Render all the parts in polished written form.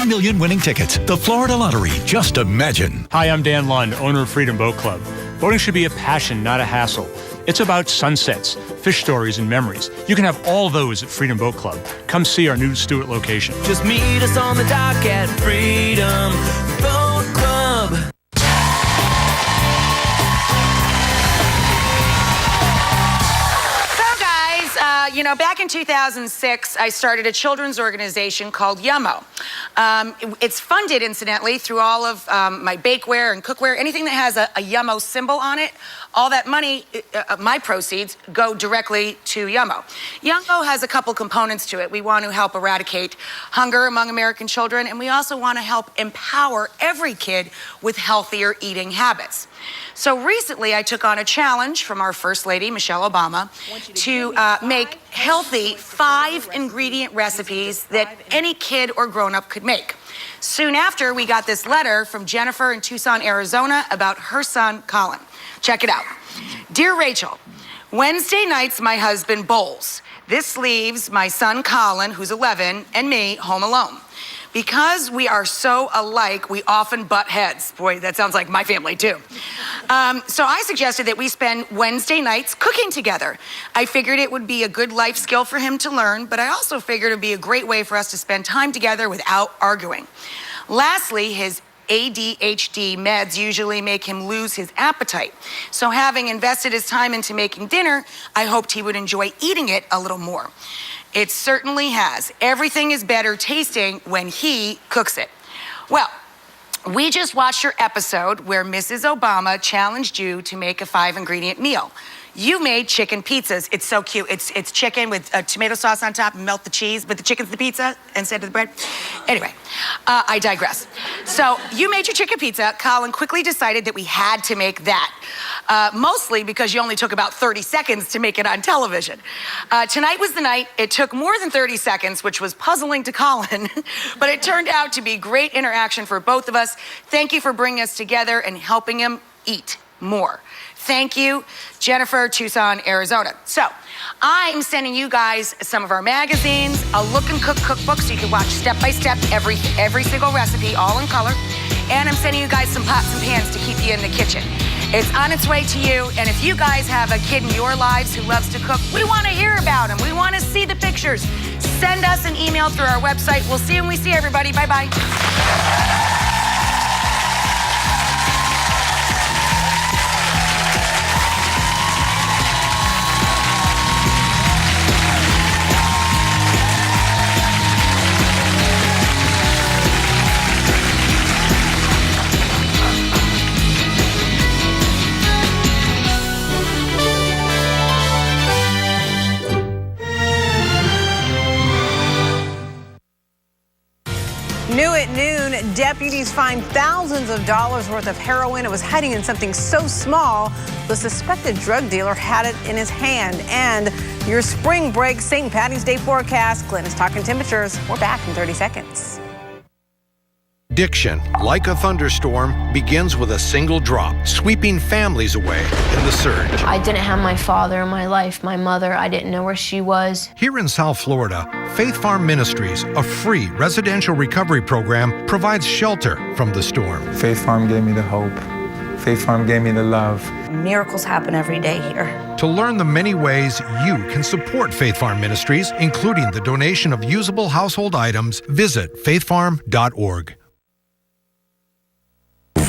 million winning tickets. The Florida Lottery. Just imagine. Hi, I'm Dan Lund, owner of Freedom Boat Club. Boating should be a passion, not a hassle. It's about sunsets, fish stories, and memories. You can have all those at Freedom Boat Club. Come see our new Stewart location. Just meet us on the dock at Freedom Boat Club. Back in 2006, I started a children's organization called Yummo. It's funded, incidentally, through all of my bakeware and cookware. Anything that has a Yummo symbol on it, all that money, my proceeds, go directly to Yummo. Yummo has a couple components to it. We want to help eradicate hunger among American children, and we also want to help empower every kid with healthier eating habits. So recently, I took on a challenge from our First Lady, Michelle Obama, to make healthy 5-ingredient recipes that any kid or grown-up could make. Soon after, we got this letter from Jennifer in Tucson, Arizona, about her son, Colin. Check it out. Dear Rachel, Wednesday nights, my husband bowls. This leaves my son, Colin, who's 11, and me home alone. Because we are so alike, we often butt heads. Boy, that sounds like my family, too. So I suggested that we spend Wednesday nights cooking together. I figured it would be a good life skill for him to learn, but I also figured it would be a great way for us to spend time together without arguing. Lastly, his ADHD meds usually make him lose his appetite. So having invested his time into making dinner, I hoped he would enjoy eating it a little more. It certainly has. Everything is better tasting when he cooks it. Well, we just watched your episode where Mrs. Obama challenged you to make a 5-ingredient meal. You made chicken pizzas. It's so cute. It's chicken with tomato sauce on top and melt the cheese, but the chicken's the pizza instead of the bread. Anyway, I digress. So you made your chicken pizza. Colin quickly decided that we had to make that, mostly because you only took about 30 seconds to make it on television. Tonight was the night. It took more than 30 seconds, which was puzzling to Colin, but it turned out to be great interaction for both of us. Thank you for bringing us together and helping him eat more. Thank you, Jennifer, Tucson, Arizona. So I'm sending you guys some of our magazines, a Look and Cook cookbook so you can watch step-by-step every single recipe, all in color. And I'm sending you guys some pots and pans to keep you in the kitchen. It's on its way to you. And if you guys have a kid in your lives who loves to cook, we want to hear about him. We want to see the pictures. Send us an email through our website. We'll see you when we see everybody. Bye-bye. New at noon, deputies find thousands of dollars worth of heroin. It was hiding in something so small, the suspected drug dealer had it in his hand. And your spring break St. Patty's Day forecast. Glenn is talking temperatures. We're back in 30 seconds. Addiction, like a thunderstorm, begins with a single drop, sweeping families away in the surge. I didn't have my father in my life, my mother. I didn't know where she was. Here in South Florida, Faith Farm Ministries, a free residential recovery program, provides shelter from the storm. Faith Farm gave me the hope. Faith Farm gave me the love. Miracles happen every day here. To learn the many ways you can support Faith Farm Ministries, including the donation of usable household items, visit faithfarm.org.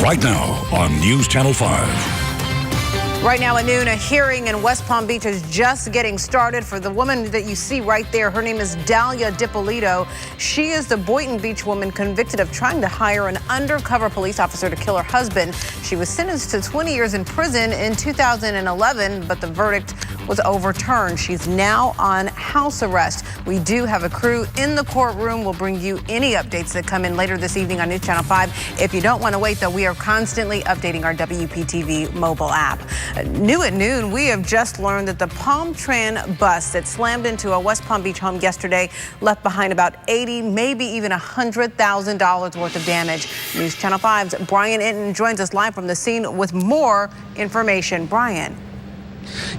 Right now on News Channel 5. Right now at noon, a hearing in West Palm Beach is just getting started for the woman that you see right there. Her name is Dalia DiPolito. She is the Boynton Beach woman convicted of trying to hire an undercover police officer to kill her husband. She was sentenced to 20 years in prison in 2011, but the verdict was overturned. She's now on house arrest. We do have a crew in the courtroom. We'll bring you any updates that come in later this evening on News Channel 5. If you don't want to wait, though, we are constantly updating our WPTV mobile app. New at noon, we have just learned that the Palm Tran bus that slammed into a West Palm Beach home yesterday left behind about $80,000, maybe even $100,000 worth of damage. News Channel 5's Brian Inton joins us live from the scene with more information. Brian.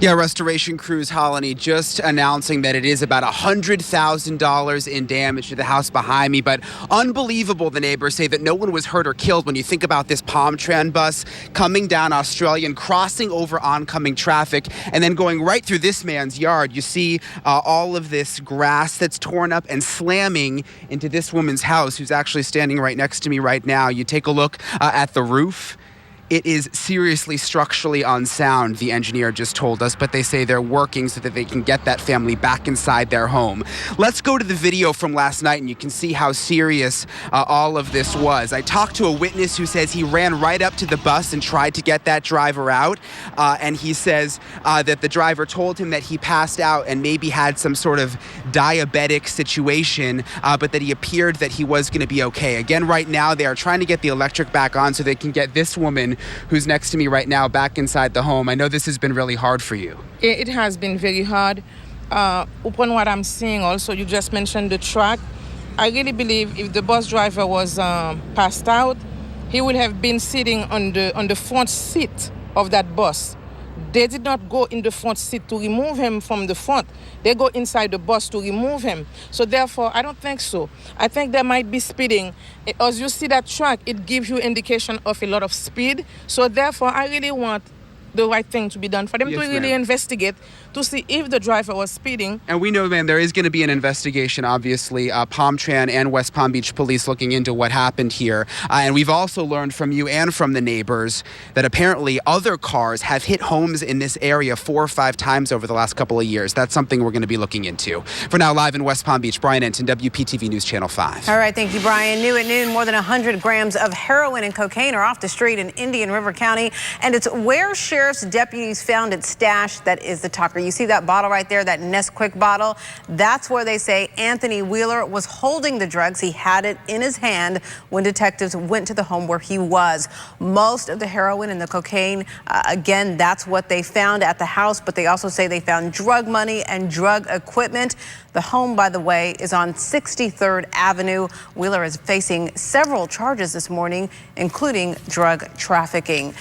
Yeah, restoration crews, Holony, just announcing that it is about $100,000 in damage to the house behind me. But unbelievable, the neighbors say, that no one was hurt or killed when you think about this Palmtran bus coming down Australian, crossing over oncoming traffic, and then going right through this man's yard. You see all of this grass that's torn up and slamming into this woman's house, who's actually standing right next to me right now. You take a look at the roof. It is seriously structurally unsound, the engineer just told us, but they say they're working so that they can get that family back inside their home. Let's go to the video from last night, and you can see how serious all of this was. I talked to a witness who says he ran right up to the bus and tried to get that driver out, and he says that the driver told him that he passed out and maybe had some sort of diabetic situation, but that he appeared that he was going to be okay. Again, right now, they are trying to get the electric back on so they can get this woman who's next to me right now back inside the home. I know this has been really hard for you. It has been very hard. Upon what I'm seeing also, you just mentioned the track. I really believe if the bus driver was passed out, he would have been sitting on the front seat of that bus. They did not go in the front seat to remove him from the front. They go inside the bus to remove him. So therefore, I don't think so. I think there might be speeding. As you see that track, it gives you indication of a lot of speed. So therefore, I really want the right thing to be done for them to really investigate to see if the driver was speeding. And we know, man, there is going to be an investigation, obviously. Palmtran and West Palm Beach Police looking into what happened here. And we've also learned from you and from the neighbors that apparently other cars have hit homes in this area 4 or 5 times over the last couple of years. That's something we're going to be looking into. For now, live in West Palm Beach, Brian Enton, WPTV News Channel 5. All right, thank you, Brian. New at noon, more than 100 grams of heroin and cocaine are off the street in Indian River County, and it's where sheriff's deputies found its stash that is the talker. You see that bottle right there, that Nesquik bottle? That's where they say Anthony Wheeler was holding the drugs. He had it in his hand when detectives went to the home where he was. Most of the heroin and the cocaine, again, that's what they found at the house, but they also say they found drug money and drug equipment. The home, by the way, is on 63rd Avenue. Wheeler is facing several charges this morning, including drug trafficking.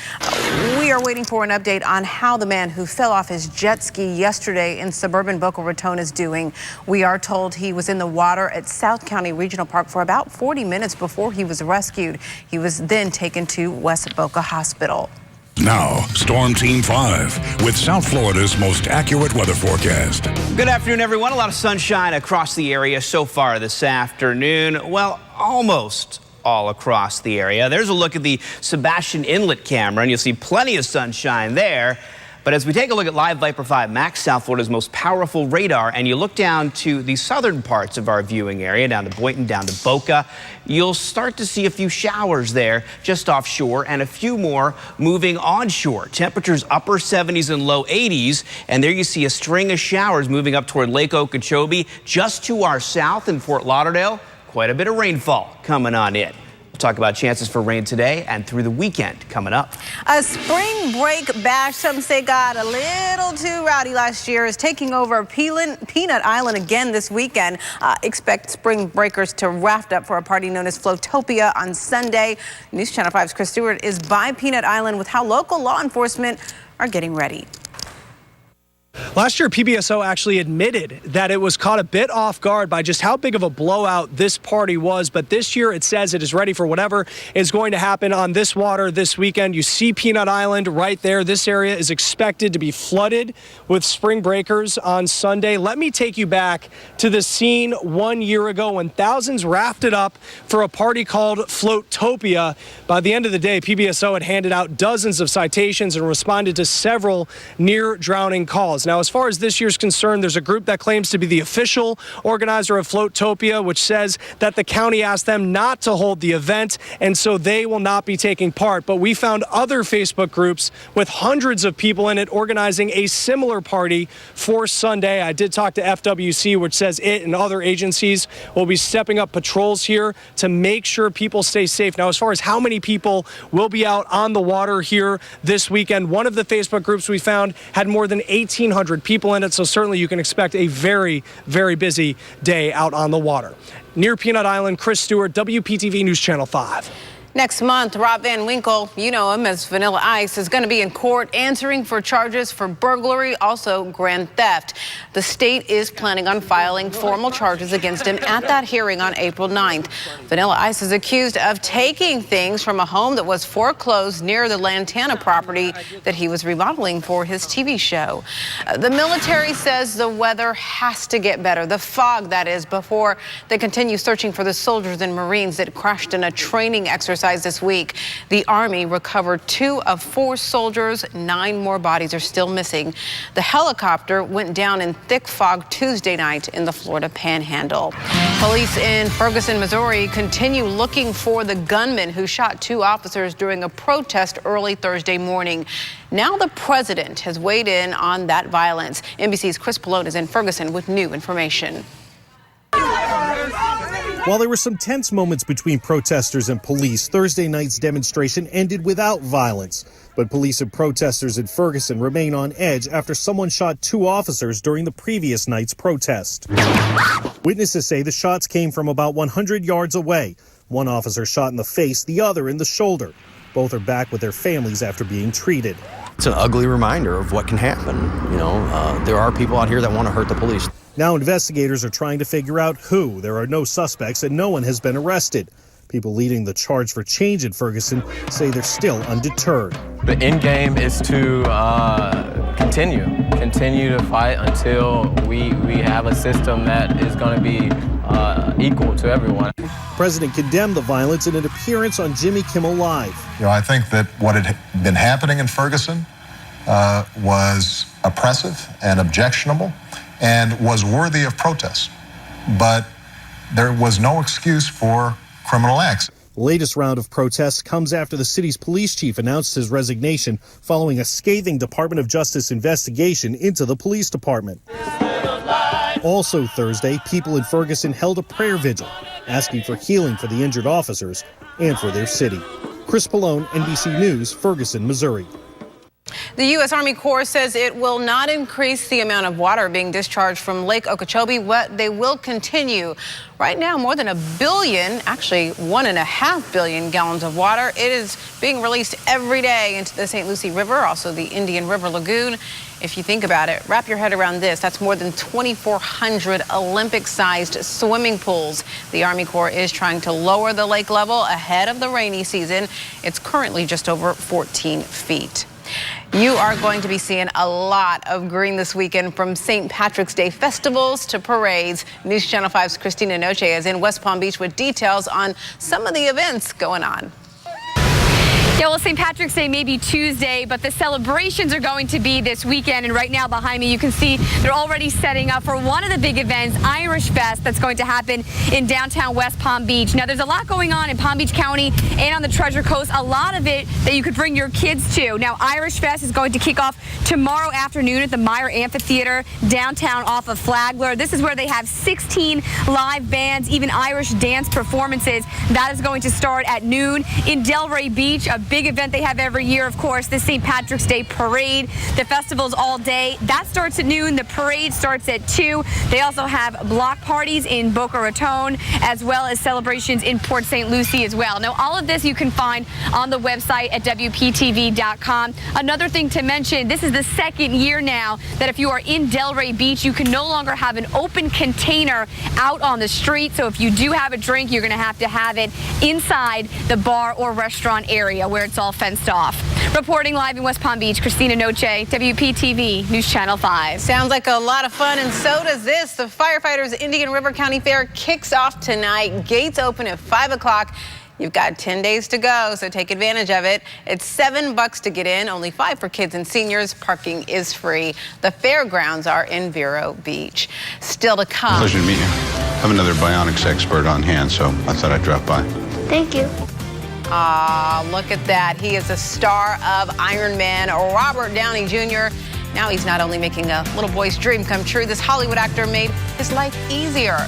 We are waiting for an update on how the man who fell off his jet ski yesterday in suburban Boca Raton is doing. We are told he was in the water at South County Regional Park for about 40 minutes before he was rescued. He was then taken to West Boca Hospital. Now, Storm Team 5 with South Florida's most accurate weather forecast. Good afternoon, everyone. A lot of sunshine across the area so far this afternoon. Well, almost all across the area. There's a look at the Sebastian Inlet camera, and you'll see plenty of sunshine there. But as we take a look at Live Viper 5 Max, South Florida's most powerful radar, and you look down to the southern parts of our viewing area, down to Boynton, down to Boca, you'll start to see a few showers there just offshore and a few more moving onshore. Temperatures upper 70s and low 80s, and there you see a string of showers moving up toward Lake Okeechobee. Just to our south in Fort Lauderdale, quite a bit of rainfall coming on in. We'll talk about chances for rain today and through the weekend coming up. A spring break bash, some say got a little too rowdy last year, is taking over Peanut Island again this weekend. Expect spring breakers to raft up for a party known as Floatopia on Sunday. News Channel 5's Chris Stewart is by Peanut Island with how local law enforcement are getting ready. Last year, PBSO actually admitted that it was caught a bit off guard by just how big of a blowout this party was. But this year, it says it is ready for whatever is going to happen on this water this weekend. You see Peanut Island right there. This area is expected to be flooded with spring breakers on Sunday. Let me take you back to the scene 1 year ago when thousands rafted up for a party called Floatopia. By the end of the day, PBSO had handed out dozens of citations and responded to several near drowning calls. Now, as far as this year's concerned, there's a group that claims to be the official organizer of Floatopia, which says that the county asked them not to hold the event, and so they will not be taking part. But we found other Facebook groups with hundreds of people in it organizing a similar party for Sunday. I did talk to FWC, which says it and other agencies will be stepping up patrols here to make sure people stay safe. Now, as far as how many people will be out on the water here this weekend, one of the Facebook groups we found had more than 1,800 people in it, so certainly you can expect a very, very busy day out on the water. Near Peanut Island, Chris Stewart, WPTV News Channel 5. Next month, Rob Van Winkle, you know him as Vanilla Ice, is going to be in court answering for charges for burglary, also grand theft. The state is planning on filing formal charges against him at that hearing on April 9th. Vanilla Ice is accused of taking things from a home that was foreclosed near the Lantana property that he was remodeling for his TV show. The military says the weather has to get better, the fog that is, before they continue searching for the soldiers and Marines that crashed in a training exercise this week. The Army recovered 2 of 4 soldiers. 9 more bodies are still missing. The helicopter went down in thick fog Tuesday night in the Florida Panhandle. Police in Ferguson, Missouri continue looking for the gunman who shot 2 officers during a protest early Thursday morning. Now the president has weighed in on that violence. NBC's Chris Pallone is in Ferguson with new information. While there were some tense moments between protesters and police, Thursday night's demonstration ended without violence. But police and protesters in Ferguson remain on edge after someone shot 2 officers during the previous night's protest. Witnesses say the shots came from about 100 yards away. One officer shot in the face, the other in the shoulder. Both are back with their families after being treated. It's an ugly reminder of what can happen. You know, there are people out here that want to hurt the police. Now investigators are trying to figure out who. There are no suspects and no one has been arrested. People leading the charge for change in Ferguson say they're still undeterred. The end game is to continue to fight until we have a system that is going to be equal to everyone. The president condemned the violence in an appearance on Jimmy Kimmel Live. You know, I think that what had been happening in Ferguson was oppressive and objectionable and was worthy of protest. But there was no excuse for criminal acts. The latest round of protests comes after the city's police chief announced his resignation following a scathing Department of Justice investigation into the police department. Also Thursday, people in Ferguson held a prayer vigil, asking for healing for the injured officers and for their city. Chris Pallone, NBC News, Ferguson, Missouri. The U.S. Army Corps says it will not increase the amount of water being discharged from Lake Okeechobee, but they will continue. Right now, more than 1 billion, actually 1.5 billion gallons of water. It is being released every day into the St. Lucie River, also the Indian River Lagoon. If you think about it, wrap your head around this. That's more than 2,400 Olympic-sized swimming pools. The Army Corps is trying to lower the lake level ahead of the rainy season. It's currently just over 14 feet. You are going to be seeing a lot of green this weekend, from St. Patrick's Day festivals to parades. News Channel 5's Christina Noche is in West Palm Beach with details on some of the events going on. Yeah, well, St. Patrick's Day may be Tuesday, but the celebrations are going to be this weekend. And right now behind me, you can see they're already setting up for one of the big events, Irish Fest, that's going to happen in downtown West Palm Beach. Now, there's a lot going on in Palm Beach County and on the Treasure Coast, a lot of it that you could bring your kids to. Now, Irish Fest is going to kick off tomorrow afternoon at the Meyer Amphitheater downtown off of Flagler. This is where they have 16 live bands, even Irish dance performances. That is going to start at noon in Delray Beach, a big event they have every year, of course, the St. Patrick's Day Parade. The festival's all day. That starts at noon. The parade starts at 2. They also have block parties in Boca Raton, as well as celebrations in Port St. Lucie as well. Now, all of this you can find on the website at WPTV.com. Another thing to mention, this is the second year now that if you are in Delray Beach, you can no longer have an open container out on the street. So if you do have a drink, you're going to have it inside the bar or restaurant area where it's all fenced off. Reporting live in West Palm Beach, Christina Noche, WPTV News Channel 5. Sounds like a lot of fun, and so does this. The Firefighters Indian River County Fair kicks off tonight. Gates open at 5 o'clock. You've got 10 days to go, so take advantage of it. It's $7 to get in, only $5 for kids and seniors. Parking is free. The fairgrounds are in Vero Beach. Still to come. Pleasure to meet you. I have another bionics expert on hand, so I thought I'd drop by. Thank you. Look at that. He is a star of Iron Man, Robert Downey Jr. Now he's not only making a little boy's dream come true, this Hollywood actor made his life easier.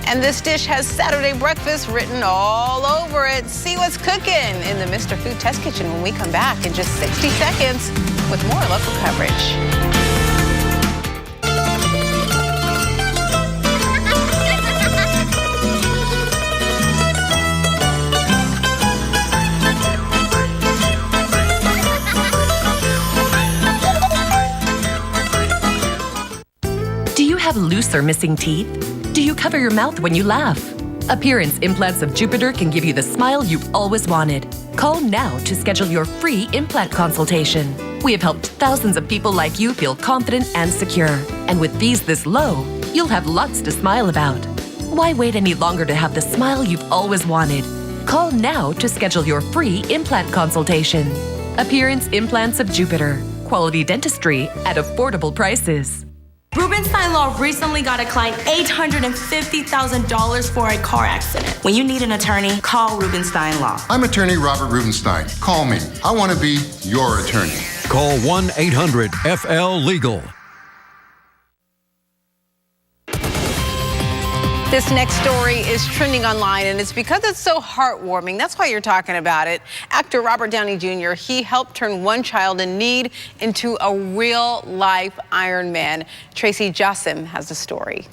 And this dish has Saturday breakfast written all over it. See what's cooking in the Mr. Food Test Kitchen when we come back in just 60 seconds with more local coverage. have loose or missing teeth? Do you cover your mouth when you laugh? Appearance Implants of Jupiter can give you the smile you've always wanted. Call now to schedule your free implant consultation. We have helped thousands of people like you feel confident and secure. And with fees this low, you'll have lots to smile about. Why wait any longer to have the smile you've always wanted? Call now to schedule your free implant consultation. Appearance Implants of Jupiter. Quality dentistry at affordable prices. Rubenstein Law recently got a client $850,000 for a car accident. When you need an attorney, call Rubenstein Law. I'm attorney Robert Rubenstein. Call me. I want to be your attorney. Call 1-800-FL-LEGAL. This next story is trending online, and it's because it's so heartwarming. That's why you're talking about it. Actor Robert Downey Jr., he helped turn one child in need into a real-life Iron Man. Tracy Jassim has the story.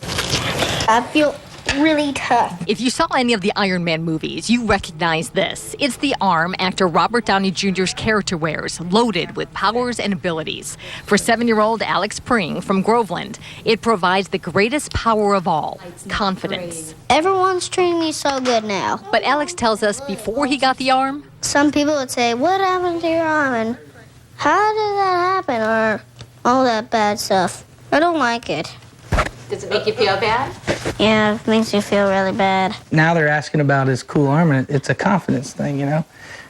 I feel really tough. If you saw any of the Iron Man movies, you recognize this. It's the arm actor Robert Downey Jr.'s character wears, loaded with powers and abilities. For 7-year-old Alex Pring from Groveland, it provides the greatest power of all, confidence. Everyone's treating me so good now. But Alex tells us before he got the arm, some people would say, what happened to your arm? And how did that happen? Or all that bad stuff. I don't like it. Does it make you feel bad? Yeah, it makes you feel really bad. Now they're asking about his cool arm, and it's a confidence thing, you know,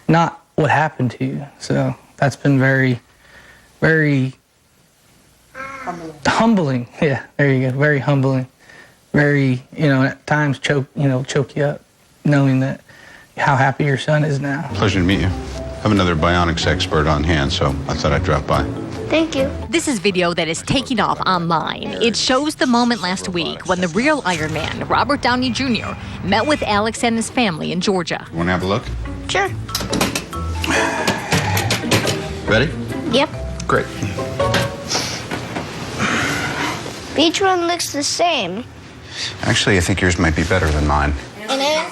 not what happened to you. So that's been very, very humbling. Yeah, there you go. Very humbling. Very, you know, at times choke you up, knowing that how happy your son is now. Pleasure to meet you. I have another bionics expert on hand, so I thought I'd drop by. Thank you. This is video that is taking off online. It shows the moment last week when the real Iron Man, Robert Downey Jr., met with Alex and his family in Georgia. You want to have a look? Sure. Ready? Yep. Great. Each one looks the same. Actually, I think yours might be better than mine. And I am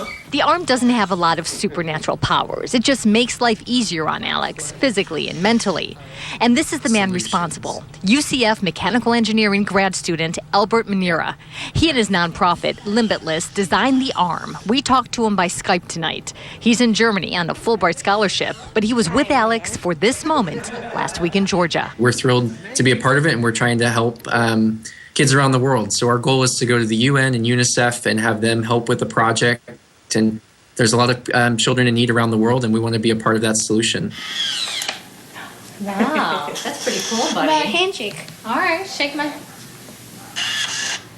too. The arm doesn't have a lot of supernatural powers. It just makes life easier on Alex, physically and mentally. And this is the man responsible, UCF mechanical engineering grad student Albert Manera. He and his nonprofit, Limitless, designed the arm. We talked to him by Skype tonight. He's in Germany on a Fulbright scholarship, but he was with Alex for this moment last week in Georgia. We're thrilled to be a part of it, and we're trying to help kids around the world. So our goal is to go to the UN and UNICEF and have them help with the project. And there's a lot of children in need around the world, and we want to be a part of that solution. Wow, that's pretty cool, buddy. About a handshake. All right, shake my...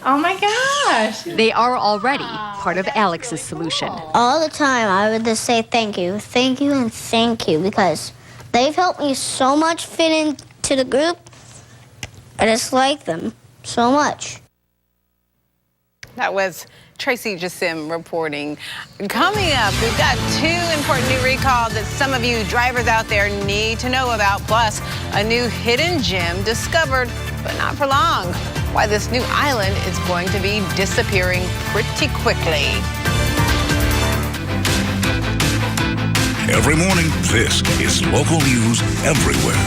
Oh my gosh. They are already part of Alex's solution. All the time I would just say thank you, and thank you, because they've helped me so much fit into the group. I just like them so much. That was Tracy Jassim reporting. Coming up, we've got 2 important new recalls that some of you drivers out there need to know about, plus a new hidden gem discovered, but not for long. Why this new island is going to be disappearing pretty quickly. Every morning, this is local news everywhere.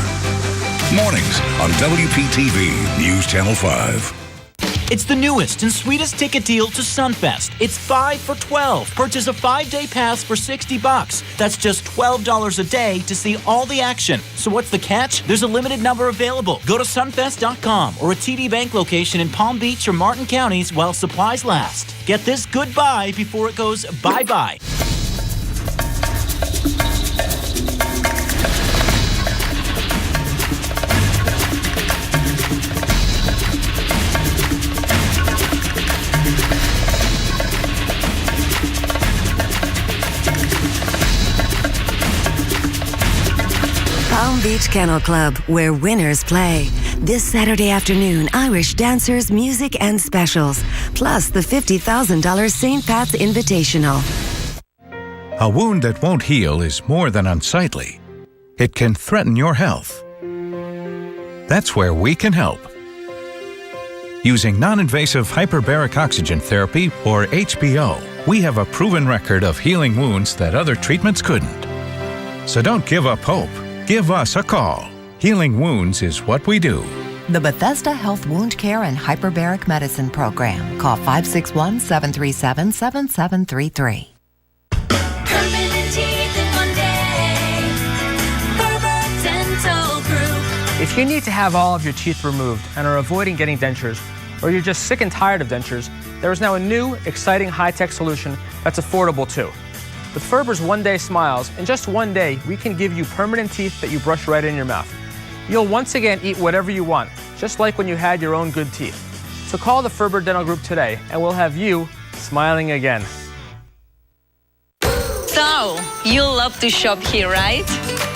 Mornings on WPTV News Channel 5. It's the newest and sweetest ticket deal to Sunfest. It's 5 for $12. Purchase a 5-day pass for $60. That's just $12 a day to see all the action. So what's the catch? There's a limited number available. Go to sunfest.com or a TD Bank location in Palm Beach or Martin counties while supplies last. Get this goodbye before it goes bye-bye. Palm Beach Kennel Club, where winners play. This Saturday afternoon, Irish dancers, music, and specials. Plus the $50,000 St. Pat's Invitational. A wound that won't heal is more than unsightly. It can threaten your health. That's where we can help. Using non-invasive hyperbaric oxygen therapy, or HBO, we have a proven record of healing wounds that other treatments couldn't. So don't give up hope. Give us a call. Healing wounds is what we do. The Bethesda Health Wound Care and Hyperbaric Medicine Program. Call 561-737-7733. If you need to have all of your teeth removed and are avoiding getting dentures, or you're just sick and tired of dentures, there is now a new, exciting high-tech solution that's affordable too. With Ferber's One-Day Smiles, in just one day, we can give you permanent teeth that you brush right in your mouth. You'll once again eat whatever you want, just like when you had your own good teeth. So call the Ferber Dental Group today, and we'll have you smiling again. So, you love to shop here, right?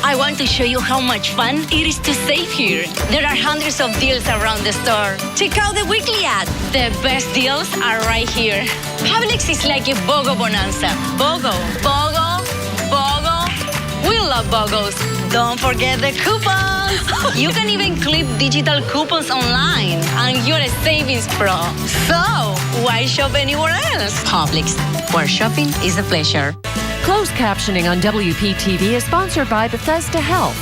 I want to show you how much fun it is to save here. There are hundreds of deals around the store. Check out the weekly ad. The best deals are right here. Publix is like a BOGO bonanza. BOGO, BOGO, BOGO. We love BOGOs. Don't forget the coupons. You can even clip digital coupons online, and you're a savings pro. So, why shop anywhere else? Publix, where shopping is a pleasure. Closed captioning on WPTV is sponsored by Bethesda Health.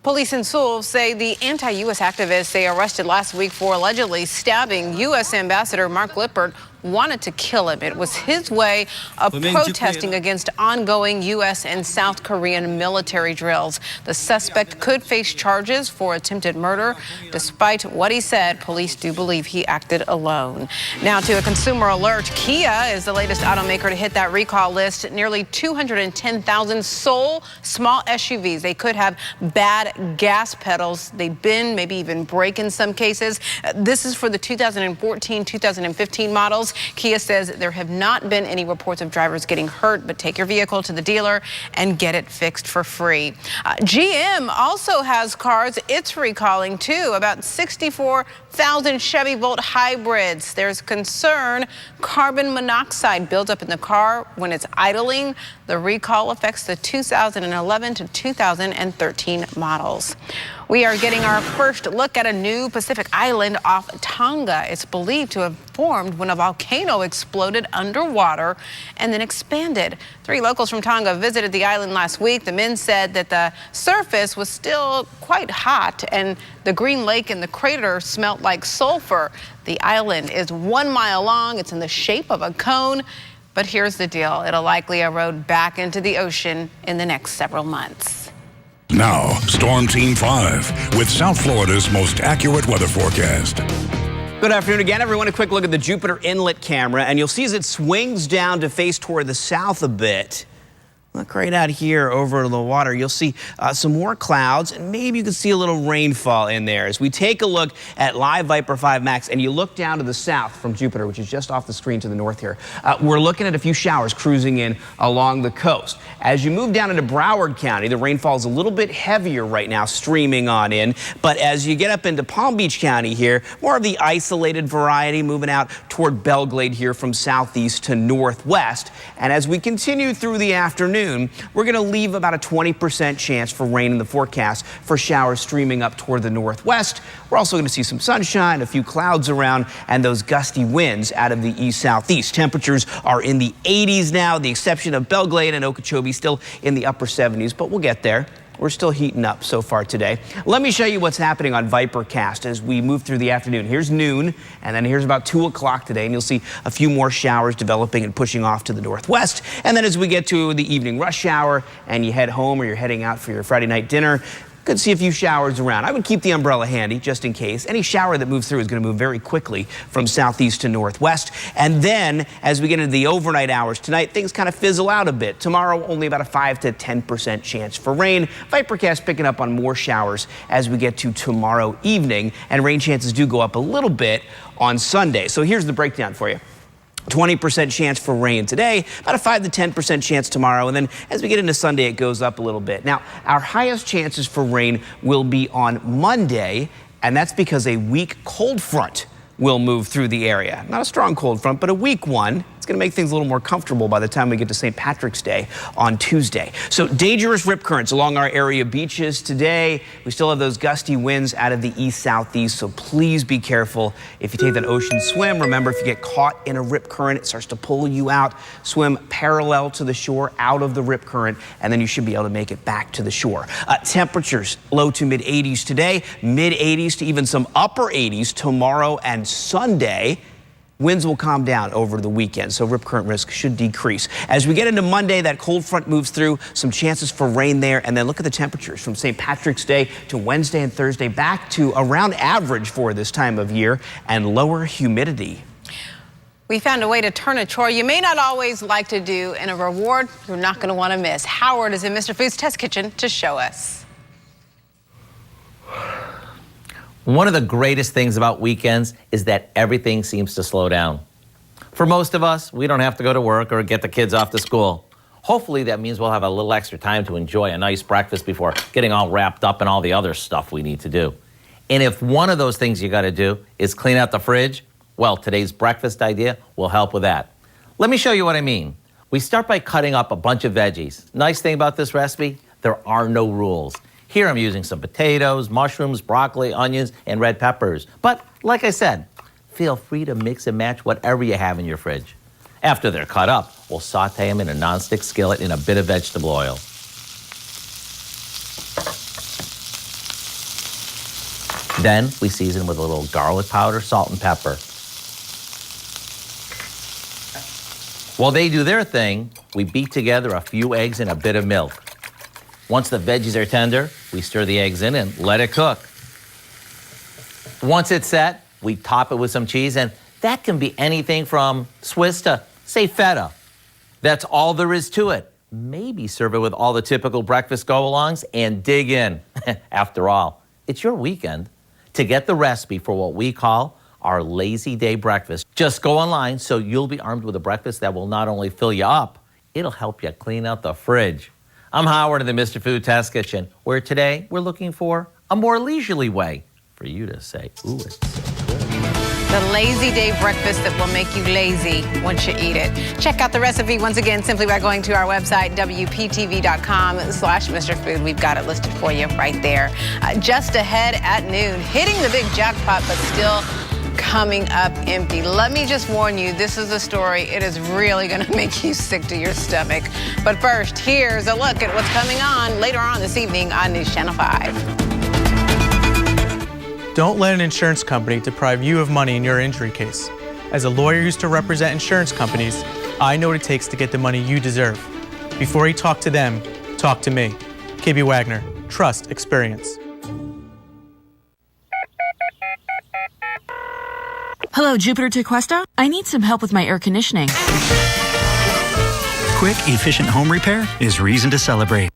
Police in Seoul say the anti-U.S. activists they arrested last week for allegedly stabbing U.S. Ambassador Mark Lippert wanted to kill him. It was his way of protesting against ongoing U.S. and South Korean military drills. The suspect could face charges for attempted murder. Despite what he said, police do believe he acted alone. Now to a consumer alert. Kia is the latest automaker to hit that recall list. Nearly 210,000 Seoul small SUVs. They could have bad gas pedals. They bend, maybe even break in some cases. This is for the 2014, 2015 models. Kia says there have not been any reports of drivers getting hurt, but take your vehicle to the dealer and get it fixed for free. GM also has cars it's recalling too, about 64,000 Chevy Volt hybrids. There's concern carbon monoxide builds up in the car when it's idling. The recall affects the 2011 to 2013 models. We are getting our first look at a new Pacific island off Tonga. It's believed to have formed when a volcano exploded underwater and then expanded. 3 locals from Tonga visited the island last week. The men said that the surface was still quite hot and the green lake in the crater smelled like sulfur. The island is 1 mile long. It's in the shape of a cone. But here's the deal. It'll likely erode back into the ocean in the next several months. Now, Storm Team 5 with South Florida's most accurate weather forecast. Good afternoon again, everyone. A quick look at the Jupiter Inlet camera, and you'll see as it swings down to face toward the south a bit. Look right out here over the water. You'll see some more clouds, and maybe you can see a little rainfall in there. As we take a look at live Viper 5 Max, and you look down to the south from Jupiter, which is just off the screen to the north here, we're looking at a few showers cruising in along the coast. As you move down into Broward County, the rainfall is a little bit heavier right now, streaming on in. But as you get up into Palm Beach County here, more of the isolated variety moving out toward Belglade here from southeast to northwest. And as we continue through the afternoon, we're going to leave about a 20% chance for rain in the forecast for showers streaming up toward the northwest. We're also going to see some sunshine, a few clouds around, and those gusty winds out of the east-southeast. Temperatures are in the 80s now, the exception of Belglade and Okeechobee still in the upper 70s, but we'll get there. We're still heating up so far today. Let me show you what's happening on Vipercast as we move through the afternoon. Here's noon, and then here's about 2 o'clock today, and you'll see a few more showers developing and pushing off to the northwest. And then as we get to the evening rush hour and you head home or you're heading out for your Friday night dinner, could see a few showers around. I would keep the umbrella handy just in case. Any shower that moves through is going to move very quickly from southeast to northwest. And then as we get into the overnight hours tonight, things kind of fizzle out a bit. Tomorrow, only about a 5 to 10% chance for rain. Vipercast picking up on more showers as we get to tomorrow evening. And rain chances do go up a little bit on Sunday. So here's the breakdown for you. 20% chance for rain today, about a 5 to 10% chance tomorrow, and then as we get into Sunday, it goes up a little bit. Now, our highest chances for rain will be on Monday, and that's because a weak cold front will move through the area. Not a strong cold front, but a weak one. It's going to make things a little more comfortable by the time we get to St. Patrick's Day on Tuesday. So dangerous rip currents along our area beaches today. We still have those gusty winds out of the east-southeast, so please be careful. If you take that ocean swim, remember if you get caught in a rip current, it starts to pull you out. Swim parallel to the shore, out of the rip current, and then you should be able to make it back to the shore. Temperatures low to mid 80s today, mid 80s to even some upper 80s tomorrow and Sunday. Winds will calm down over the weekend, so rip current risk should decrease. As we get into Monday, that cold front moves through, some chances for rain there, and then look at the temperatures from St. Patrick's Day to Wednesday and Thursday, back to around average for this time of year, and lower humidity. We found a way to turn a chore you may not always like to do and a reward you're not going to want to miss. Howard is in Mr. Food's Test Kitchen to show us. One of the greatest things about weekends is that everything seems to slow down. For most of us, we don't have to go to work or get the kids off to school. Hopefully that means we'll have a little extra time to enjoy a nice breakfast before getting all wrapped up in all the other stuff we need to do. And if one of those things you got to do is clean out the fridge, well, today's breakfast idea will help with that. Let me show you what I mean. We start by cutting up a bunch of veggies. Nice thing about this recipe, there are no rules. Here I'm using some potatoes, mushrooms, broccoli, onions, and red peppers. But like I said, feel free to mix and match whatever you have in your fridge. After they're cut up, we'll saute them in a nonstick skillet in a bit of vegetable oil. Then we season with a little garlic powder, salt, and pepper. While they do their thing, we beat together a few eggs and a bit of milk. Once the veggies are tender, we stir the eggs in and let it cook. Once it's set, we top it with some cheese, and that can be anything from Swiss to, say, feta. That's all there is to it. Maybe serve it with all the typical breakfast go-alongs and dig in. After all, it's your weekend. To get the recipe for what we call our lazy day breakfast, just go online so you'll be armed with a breakfast that will not only fill you up, it'll help you clean out the fridge. I'm Howard in the Mr. Food Test Kitchen, where today we're looking for a more leisurely way for you to say, ooh, it's so good. The lazy day breakfast that will make you lazy once you eat it. Check out the recipe once again simply by going to our website, WPTV.com/Mr. Food. We've got it listed for you right there. Just ahead at noon, hitting the big jackpot, but still coming up empty. Let me just warn you, this is a story. It is really going to make you sick to your stomach. But first, here's a look at what's coming on later on this evening on News Channel 5. Don't let an insurance company deprive you of money in your injury case. As a lawyer used to represent insurance companies, I know what it takes to get the money you deserve. Before you talk to them, talk to me. KB Wagner, trust experience. Hello, Jupiter Tequesta. I need some help with my air conditioning. Quick, efficient home repair is reason to celebrate.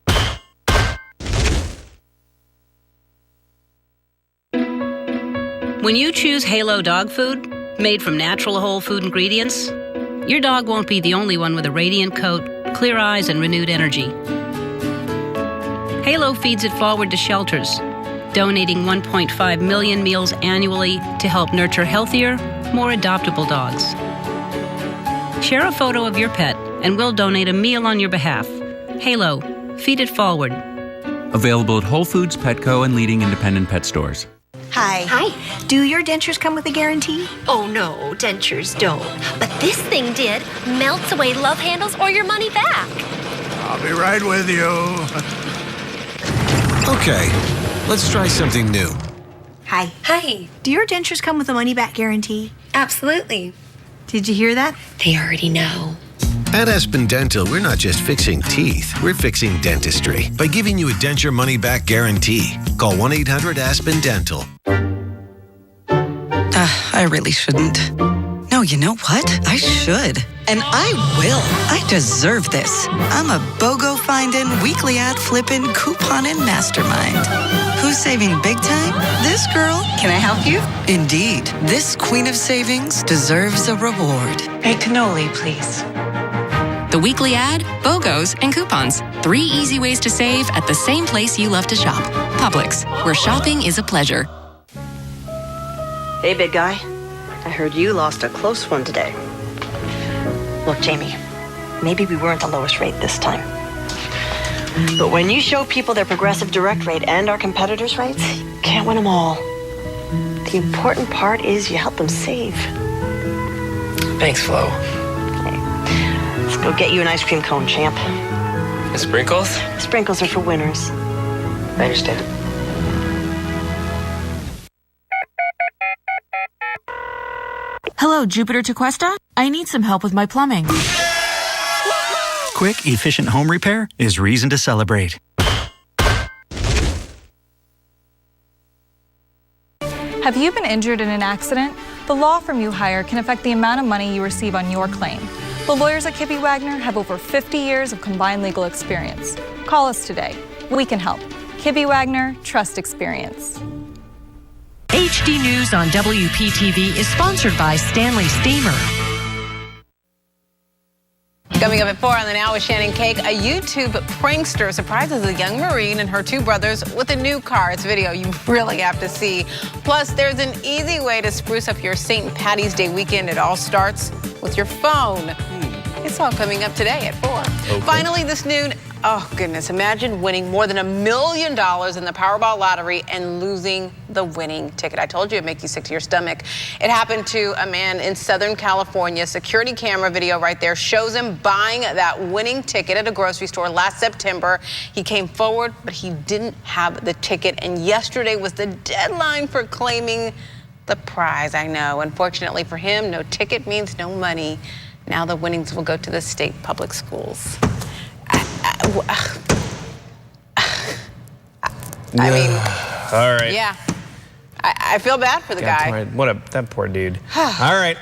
When you choose Halo dog food, made from natural whole food ingredients, your dog won't be the only one with a radiant coat, clear eyes, and renewed energy. Halo feeds it forward to shelters, donating 1.5 million meals annually to help nurture healthier, more adoptable dogs. Share a photo of your pet, and we'll donate a meal on your behalf. Halo, feed it forward. Available at Whole Foods, Petco, and leading independent pet stores. Hi. Hi. Do your dentures come with a guarantee? Oh no, dentures don't. But this thing did. Melts away love handles or your money back. I'll be right with you. Okay, let's try something new. Hi. Hi. Do your dentures come with a money-back guarantee? Absolutely. Did you hear that? They already know. At Aspen Dental, we're not just fixing teeth, we're fixing dentistry by giving you a denture money-back guarantee. Call 1-800-ASPEN-DENTAL. I really shouldn't. No, you know what? I should. And I will. I deserve this. I'm a BOGO findin', weekly ad flippin', couponin' mastermind. Who's saving big time? This girl. Can I help you? Indeed. This queen of savings deserves a reward. A cannoli, please. The weekly ad, BOGOs, and coupons. 3 easy ways to save at the same place you love to shop. Publix, where shopping is a pleasure. Hey, big guy. I heard you lost a close one today. Look, Jamie, maybe we weren't the lowest rate this time. But when you show people their Progressive Direct rate and our competitors' rates, you can't win them all. The important part is you help them save. Thanks, Flo. Hey, let's go get you an ice cream cone, champ. The sprinkles? Sprinkles are for winners. I understand. Hello, Jupiter to Cuesta? I need some help with my plumbing. Quick, efficient home repair is reason to celebrate. Have you been injured in an accident? The law firm you hire can affect the amount of money you receive on your claim. The lawyers at Kippy Wagner have over 50 years of combined legal experience. Call us today. We can help. Kippy Wagner, trust experience. HD News on WPTV is sponsored by Stanley Steamer. Coming up at 4 on the Now with Shannon Cake, a YouTube prankster surprises a young Marine and her two brothers with a new car. It's video you really have to see. Plus, there's an easy way to spruce up your St. Patty's Day weekend. It all starts with your phone. It's all coming up today at 4. Okay. Finally, this noon, oh goodness, imagine winning more than $1 million in the Powerball lottery and losing the winning ticket. I told you it'd make you sick to your stomach. It happened to a man in Southern California. Security camera video right there shows him buying that winning ticket at a grocery store last September. He came forward, but he didn't have the ticket. And yesterday was the deadline for claiming the prize. I know. Unfortunately for him, no ticket means no money. Now the winnings will go to the state public schools. I mean, all right. Yeah. I feel bad for the guy. That poor dude. All right.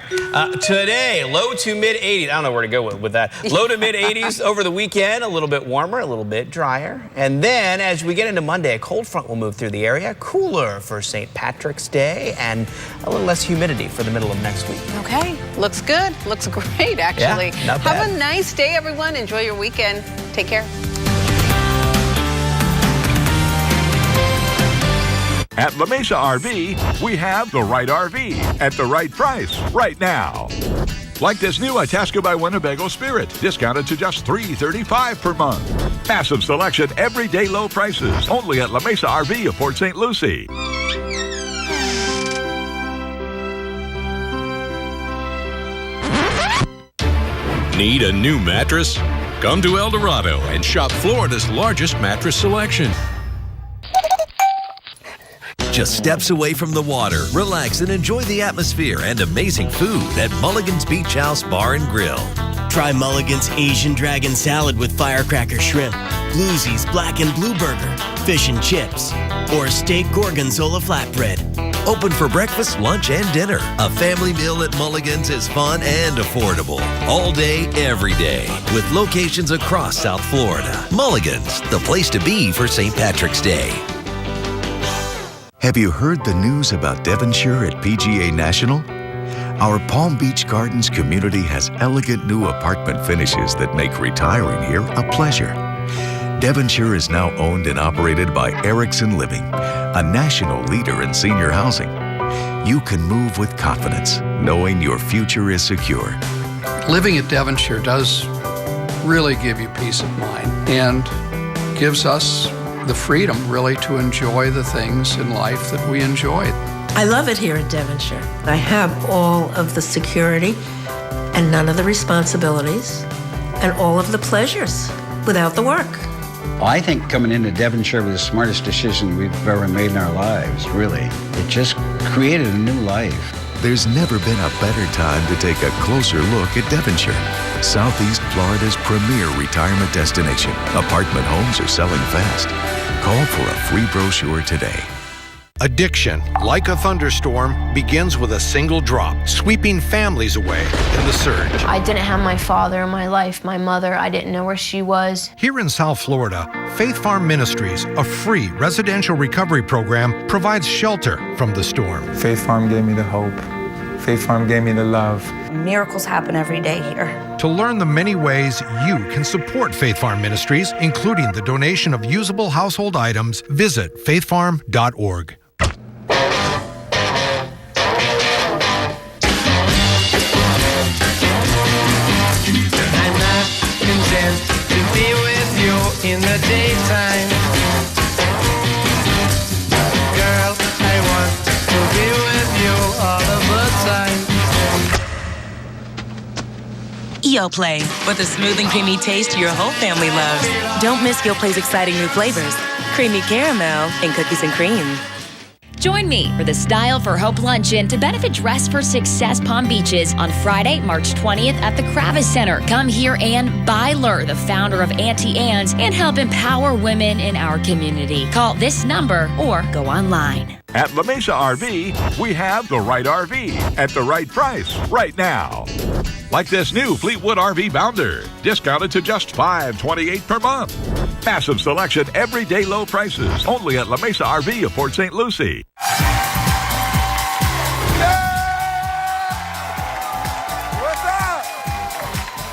Today, low to mid 80s. I don't know where to go with that. Low to mid 80s over the weekend. A little bit warmer, a little bit drier. And then as we get into Monday, a cold front will move through the area. Cooler for St. Patrick's Day and a little less humidity for the middle of next week. Okay. Looks good. Looks great, actually. Yeah, not bad. Have a nice day, everyone. Enjoy your weekend. Take care. At La Mesa RV, we have the right RV at the right price right now. Like this new Itasca by Winnebago Spirit, discounted to just $335 per month. Massive selection, everyday low prices, only at La Mesa RV of Port St. Lucie. Need a new mattress? Come to El Dorado and shop Florida's largest mattress selection. Just steps away from the water, relax and enjoy the atmosphere and amazing food at Mulligan's Beach House Bar and Grill. Try Mulligan's Asian Dragon Salad with firecracker shrimp, Bluesy's Black and Blue Burger, fish and chips, or steak gorgonzola flatbread. Open for breakfast, lunch, and dinner. A family meal at Mulligan's is fun and affordable. All day, every day. With locations across South Florida. Mulligan's, the place to be for St. Patrick's Day. Have you heard the news about Devonshire at PGA National? Our Palm Beach Gardens community has elegant new apartment finishes that make retiring here a pleasure. Devonshire is now owned and operated by Erickson Living, a national leader in senior housing. You can move with confidence, knowing your future is secure. Living at Devonshire does really give you peace of mind and gives us the freedom really to enjoy the things in life that we enjoy. I love it here at Devonshire. I have all of the security and none of the responsibilities and all of the pleasures without the work. Well, I think coming into Devonshire was the smartest decision we've ever made in our lives, really. It just created a new life. There's never been a better time to take a closer look at Devonshire, Southeast Florida's premier retirement destination. Apartment homes are selling fast. Call for a free brochure today. Addiction, like a thunderstorm, begins with a single drop, sweeping families away in the surge. I didn't have my father in my life, my mother, I didn't know where she was. Here in South Florida, Faith Farm Ministries, a free residential recovery program, provides shelter from the storm. Faith Farm gave me the hope. Faith Farm gave me the love. Miracles happen every day here. To learn the many ways you can support Faith Farm Ministries, including the donation of usable household items, visit faithfarm.org. in the daytime. Girl, I want to be with you all of the time. Yoplait, with a smooth and creamy taste your whole family loves. Don't miss Yoplay's exciting new flavors. Creamy caramel and cookies and cream. Join me for the Style for Hope Luncheon to benefit Dress for Success Palm Beaches on Friday, March 20th at the Kravis Center. Come hear Ann Byler, the founder of Auntie Anne's, and help empower women in our community. Call this number or go online. At La Mesa RV, we have the right RV at the right price right now. Like this new Fleetwood RV Bounder, discounted to just $528 per month. Massive selection, everyday low prices, only at La Mesa RV of Port St. Lucie. What's up?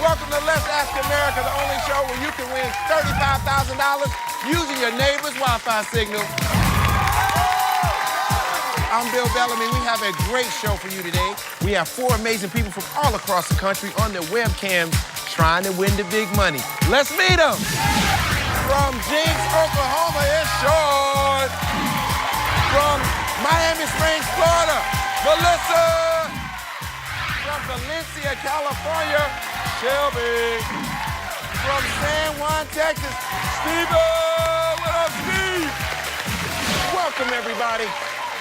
Welcome to Let's Ask America, the only show where you can win $35,000 using your neighbor's Wi-Fi signal. I'm Bill Bellamy. We have a great show for you today. We have 4 amazing people from all across the country on their webcams trying to win the big money. Let's meet them. From Jinx, Oklahoma, it's Sean. From Miami Springs, Florida, Melissa. From Valencia, California, Shelby. From San Juan, Texas, Steven. What up, Steve? Welcome, everybody.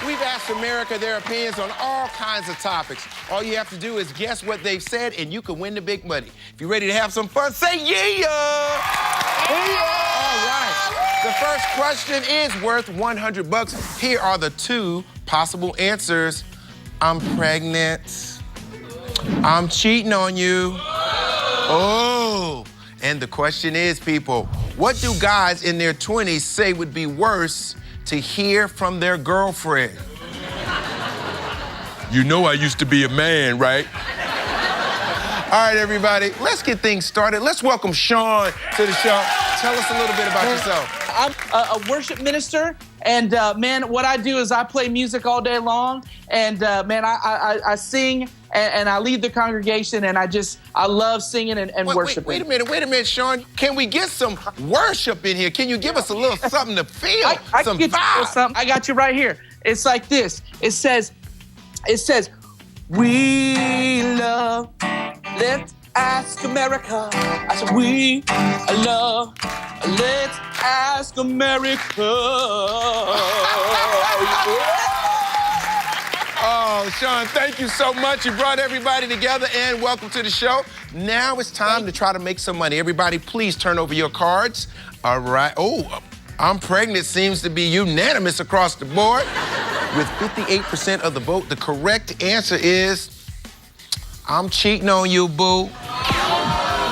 We've asked America their opinions on all kinds of topics. All you have to do is guess what they've said, and you can win the big money. If you're ready to have some fun, say yeah! All right. The first question is worth $100. Here are the 2 possible answers. I'm pregnant. I'm cheating on you. Oh. And the question is, people, what do guys in their 20s say would be worse to hear from their girlfriend? You know I used to be a man, right? All right, everybody, let's get things started. Let's welcome Sean to the show. Tell us a little bit about yourself. I'm a worship minister, and man, what I do is I play music all day long, and man, I sing and I lead the congregation, and I love singing and worshiping. Wait a minute, Sean. Can we get some worship in here? Can you give us a little something to feel? I some can get vibe? you something. I got you right here. It's like this. It says, we love, let's ask America. I said, we love, let's ask America. Oh, Sean, thank you so much. You brought everybody together, and welcome to the show. Now it's time to try to make some money. Everybody, please turn over your cards. All right. Oh, I'm pregnant seems to be unanimous across the board. With 58% of the vote, the correct answer is, I'm cheating on you, boo.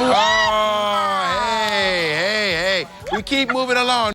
Oh, hey. We keep moving along.